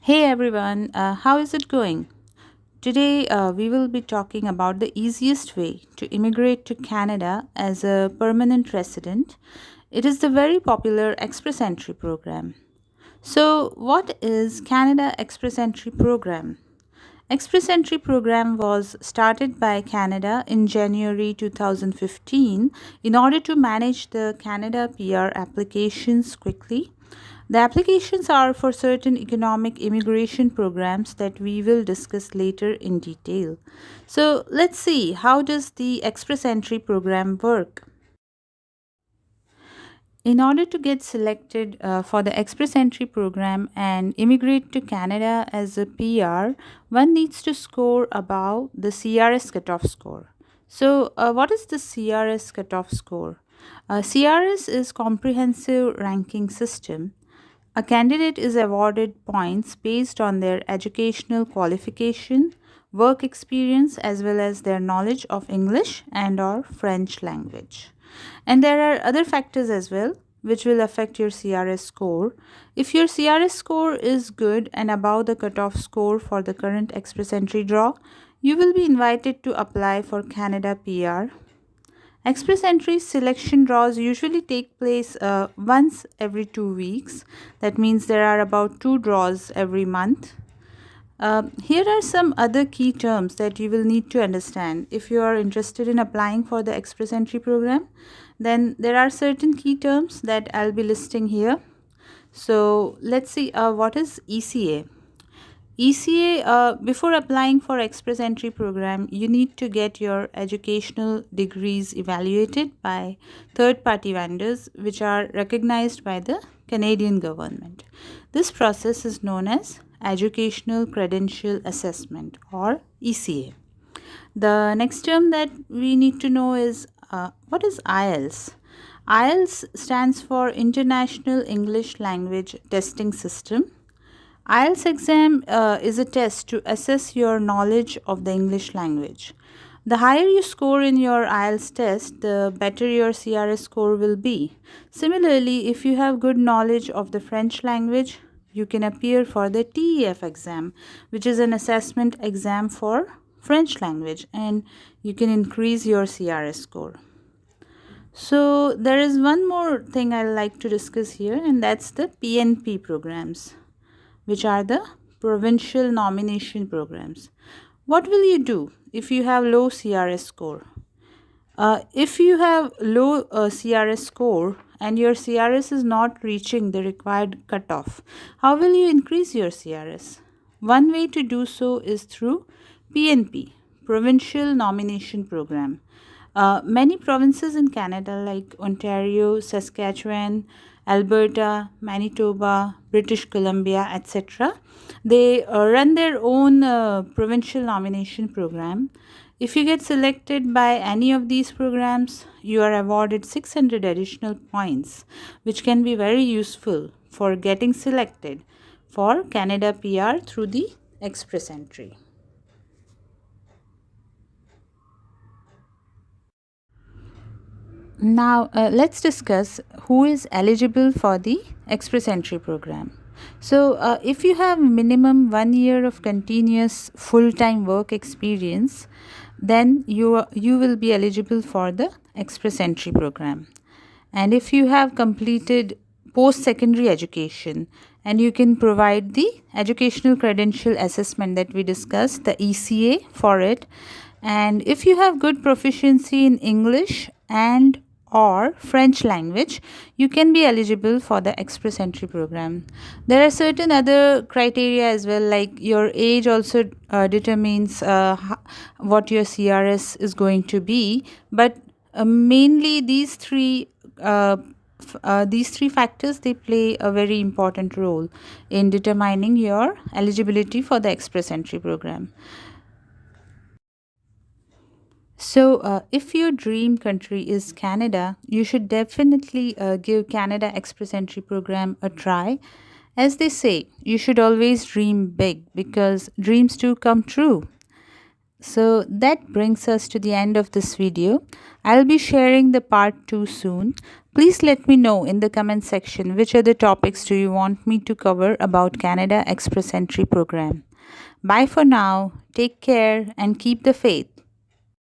Hey everyone, how is it going? Today we will be talking about the easiest way to immigrate to Canada as a permanent resident. It is the very popular Express Entry program. So, what is Canada Express Entry program? Express Entry program was started by Canada in January 2015 in order to manage the Canada PR applications quickly. The applications are for certain economic immigration programs that we will discuss later in detail. So, let's see, how does the Express Entry program work? In order to get selected for the Express Entry program and immigrate to Canada as a PR, one needs to score above the CRS cutoff score. So, what is the CRS cutoff score? CRS is Comprehensive Ranking System. A candidate is awarded points based on their educational qualification, work experience, as well as their knowledge of English and or French language. And there are other factors as well which will affect your CRS score. If your CRS score is good and above the cutoff score for the current Express Entry draw, you will be invited to apply for Canada PR. Express Entry selection draws usually take place once every 2 weeks. That means there are about two draws every month. Here are some other key terms that you will need to understand if you are interested in applying for the Express Entry program. Then there are certain key terms that I'll be listing here. So let's see what is ECA. ECA, before applying for Express Entry program, you need to get your educational degrees evaluated by third party vendors which are recognized by the Canadian government. This process is known as Educational Credential Assessment or ECA. The next term that we need to know is what is IELTS? IELTS stands for International English Language Testing System. IELTS exam is a test to assess your knowledge of the English language. The higher you score in your IELTS test, the better your CRS score will be. Similarly, if you have good knowledge of the French language, you can appear for the TEF exam, which is an assessment exam for French language, and you can increase your CRS score. So, there is one more thing I'd like to discuss here, and that's the PNP programs, which are the provincial nomination programs. What will you do if you have low CRS score? If you have low CRS score and your CRS is not reaching the required cutoff, how will you increase your CRS? One way to do so is through PNP, Provincial Nomination Program. Many provinces in Canada, like Ontario, Saskatchewan, Alberta, Manitoba, British Columbia, etc., they run their own provincial nomination program. If you get selected by any of these programs, you are awarded 600 additional points, which can be very useful for getting selected for Canada PR through the Express Entry. Now, let's discuss who is eligible for the Express Entry program. So, if you have minimum 1 year of continuous full-time work experience, then you will be eligible for the Express Entry program. And if you have completed post-secondary education and you can provide the educational credential assessment that we discussed, the ECA for it, and if you have good proficiency in English and or French language, you can be eligible for the Express Entry program. There are certain other criteria as well, like your age also determines what your CRS is going to be, but mainly uh, these three factors, they play a very important role in determining your eligibility for the Express Entry program. So, if your dream country is Canada, you should definitely give Canada Express Entry program a try. As they say, you should always dream big because dreams do come true. So that brings us to the end of this video. I'll be sharing the part 2 soon. Please let me know in the comment section which other topics do you want me to cover about Canada Express Entry program. Bye for now. Take care and keep the faith.